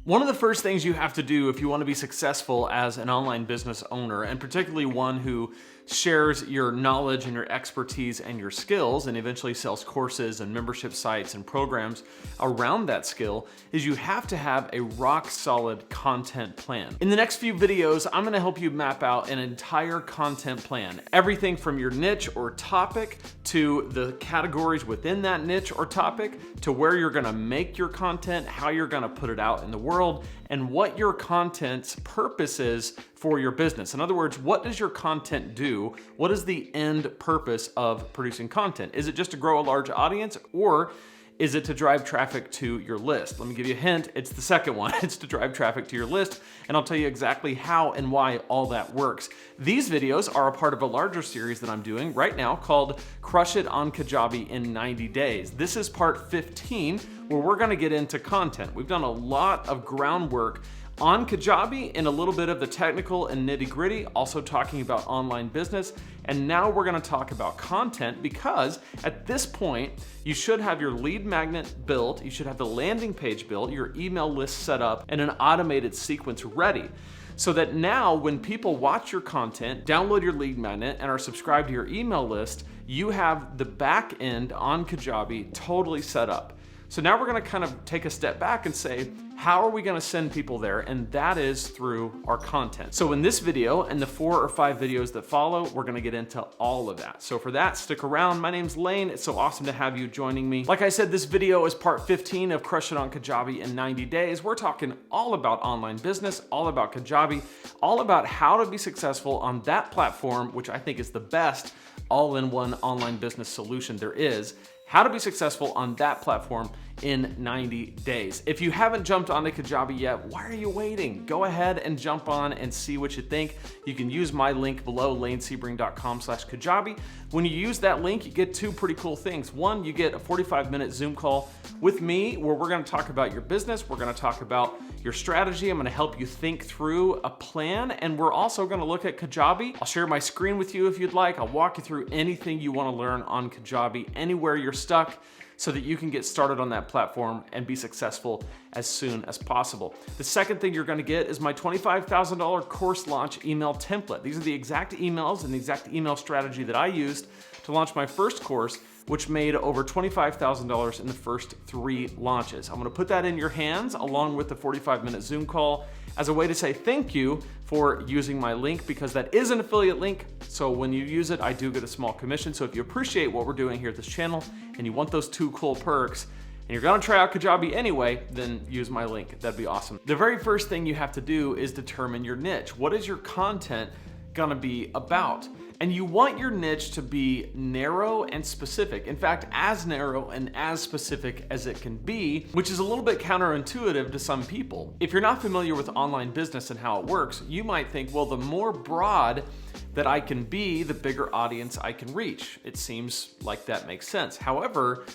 One of the first things you have to do if you want to be successful as an online business owner, and particularly one who shares your knowledge and your expertise and your skills and eventually sells courses and membership sites and programs around that skill, is you have to have a rock solid content plan. In the next few videos, I'm going to help you map out an entire content plan. Everything from your niche or topic to the categories within that niche or topic to where you're going to make your content, how you're going to put it out in the world, and what your content's purpose is for your business. In other words, what does your content do? What is the end purpose of producing content? Is it just to grow a large audience, or is it to drive traffic to your list? Let me give you a hint. It's the second one. It's to drive traffic to your list, and I'll tell you exactly how and why all that works. These videos are a part of a larger series that I'm doing right now called Crush It on Kajabi in 90 Days. This is part 15, where we're gonna get into content. We've done a lot of groundwork on Kajabi and a little bit of the technical and nitty-gritty, also talking about online business. And now we're gonna talk about content, because at this point, you should have your lead magnet built, you should have the landing page built, your email list set up, and an automated sequence ready. So that now when people watch your content, download your lead magnet, and are subscribed to your email list, you have the back end on Kajabi totally set up. So now we're gonna kind of take a step back and say, how are we gonna send people there? And that is through our content. So in this video and the 4 or 5 videos that follow, we're gonna get into all of that. So for that, stick around. My name's Lane. It's so awesome to have you joining me. Like I said, this video is part 15 of Crush It on Kajabi in 90 Days. We're talking all about online business, all about Kajabi, all about how to be successful on that platform, which I think is the best all-in-one online business solution there is. How to be successful on that platform in 90 days. If you haven't jumped onto Kajabi yet, why are you waiting? Go ahead and jump on and see what you think. You can use my link below, lanesebring.com/Kajabi. When you use that link, you get 2 pretty cool things. One, you get a 45-minute Zoom call with me where we're gonna talk about your business. We're gonna talk about your strategy. I'm gonna help you think through a plan, and we're also gonna look at Kajabi. I'll share my screen with you if you'd like. I'll walk you through anything you wanna learn on Kajabi, anywhere you're stuck, so that you can get started on that platform and be successful as soon as possible. The second thing you're gonna get is my $25,000 course launch email template. These are the exact emails and the exact email strategy that I used to launch my first course, which made over $25,000 in the first 3 launches. I'm gonna put that in your hands along with the 45-minute Zoom call as a way to say thank you for using my link, because that is an affiliate link. So when you use it, I do get a small commission. So if you appreciate what we're doing here at this channel and you want those 2 cool perks, and you're gonna try out Kajabi anyway, then use my link. That'd be awesome. The very first thing you have to do is determine your niche. What is your content gonna be about? And you want your niche to be narrow and specific. In fact, as narrow and as specific as it can be, which is a little bit counterintuitive to some people. If you're not familiar with online business and how it works, you might think, well, the more broad that I can be, the bigger audience I can reach. It seems like that makes sense. However,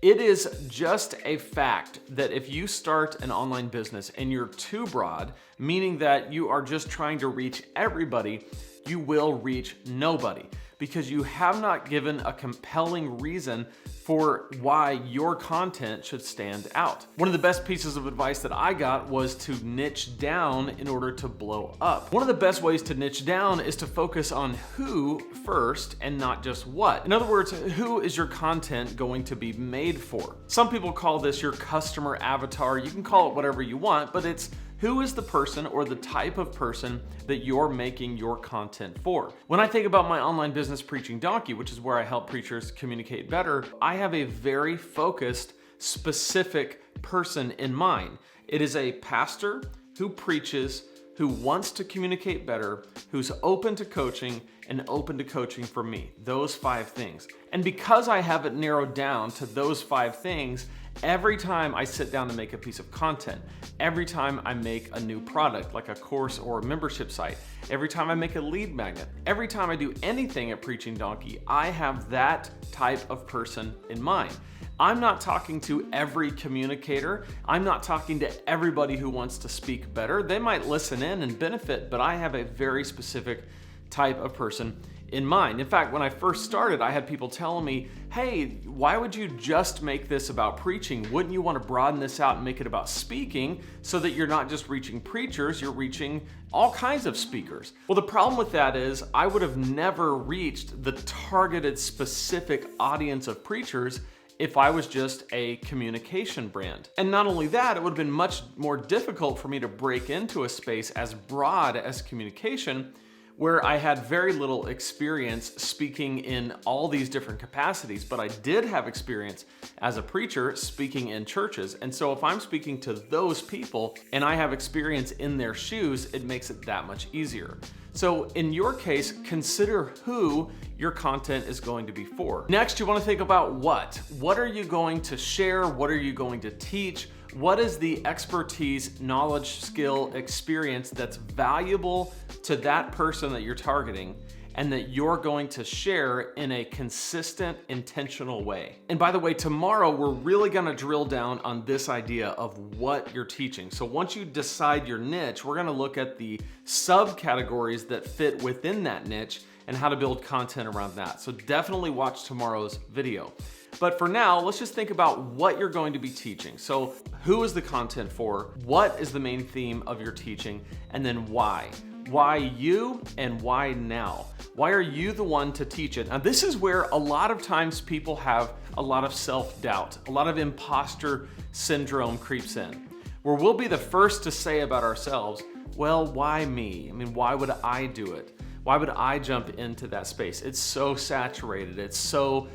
it is just a fact that if you start an online business and you're too broad, meaning that you are just trying to reach everybody, you will reach nobody, because you have not given a compelling reason for why your content should stand out. One of the best pieces of advice that I got was to niche down in order to blow up. One of the best ways to niche down is to focus on who first and not just what. In other words, who is your content going to be made for? Some people call this your customer avatar. You can call it whatever you want, but it's who is the person or the type of person that you're making your content for? When I think about my online business Preaching Donkey, which is where I help preachers communicate better, I have a very focused, specific person in mind. It is a pastor who preaches, who wants to communicate better, who's open to coaching and open to coaching from me. Those 5 things. And because I have it narrowed down to those 5 things, every time I sit down to make a piece of content, every time I make a new product like a course or a membership site, every time I make a lead magnet, every time I do anything at Preaching Donkey, I have that type of person in mind. I'm not talking to every communicator. I'm not talking to everybody who wants to speak better. They might listen in and benefit, but I have a very specific type of person in mind. In fact, when I first started, I had people telling me, hey, why would you just make this about preaching? Wouldn't you want to broaden this out and make it about speaking so that you're not just reaching preachers, you're reaching all kinds of speakers? Well, the problem with that is I would have never reached the targeted specific audience of preachers if I was just a communication brand. And not only that, it would have been much more difficult for me to break into a space as broad as communication, where I had very little experience speaking in all these different capacities, but I did have experience as a preacher speaking in churches. And so if I'm speaking to those people and I have experience in their shoes, it makes it that much easier. So in your case, consider who your content is going to be for. Next, you want to think about what. What are you going to share? What are you going to teach? What is the expertise, knowledge, skill, experience that's valuable to that person that you're targeting and that you're going to share in a consistent, intentional way? And by the way, tomorrow we're really going to drill down on this idea of what you're teaching. So once you decide your niche, we're going to look at the subcategories that fit within that niche and how to build content around that. So definitely watch tomorrow's video. But for now, let's just think about what you're going to be teaching. So who is the content for? What is the main theme of your teaching? And then why? Why you and why now? Why are you the one to teach it? Now, this is where a lot of times people have a lot of self-doubt, a lot of imposter syndrome creeps in, where we'll be the first to say about ourselves, well, why me? I mean, why would I do it? Why would I jump into that space? It's so saturated. It's so,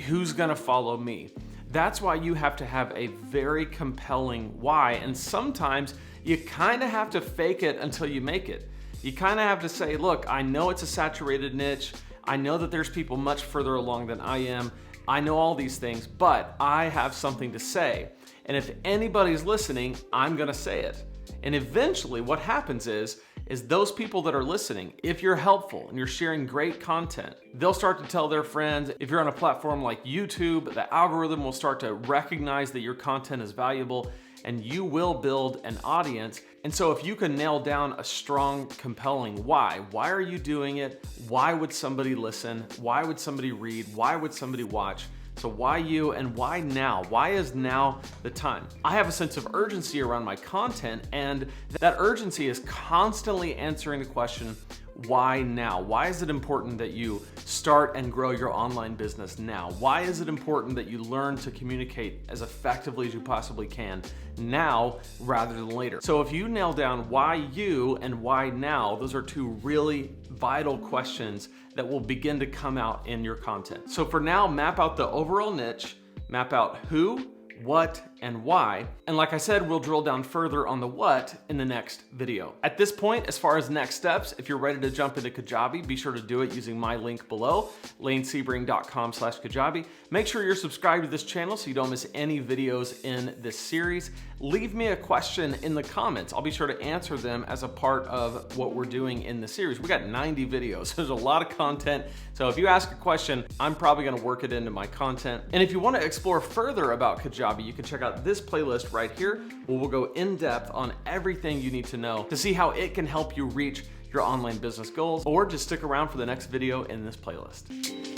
who's gonna follow me? That's why you have to have a very compelling why. And sometimes you kind of have to fake it until you make it. You kind of have to say, look, I know it's a saturated niche. I know that there's people much further along than I am. I know all these things, but I have something to say. And if anybody's listening, I'm gonna say it. And eventually what happens is those people that are listening, if you're helpful and you're sharing great content, they'll start to tell their friends. If you're on a platform like YouTube, the algorithm will start to recognize that your content is valuable and you will build an audience. And so if you can nail down a strong, compelling why are you doing it? Why would somebody listen? Why would somebody read? Why would somebody watch? So why you and why now? Why is now the time? I have a sense of urgency around my content, and that urgency is constantly answering the question, why now? Why is it important that you start and grow your online business now? Why is it important that you learn to communicate as effectively as you possibly can now rather than later? So if you nail down why you and why now, those are two really vital questions that will begin to come out in your content. So for now, map out the overall niche, map out who, what, and why. And like I said, we'll drill down further on the what in the next video. At this point, as far as next steps, if you're ready to jump into Kajabi, be sure to do it using my link below, lanesebring.com/Kajabi. Make sure you're subscribed to this channel so you don't miss any videos in this series. Leave me a question in the comments. I'll be sure to answer them as a part of what we're doing in the series. We got 90 videos. There's a lot of content. So if you ask a question, I'm probably gonna work it into my content. And if you wanna explore further about Kajabi, you can check out this playlist right here, where we'll go in depth on everything you need to know to see how it can help you reach your online business goals, or just stick around for the next video in this playlist.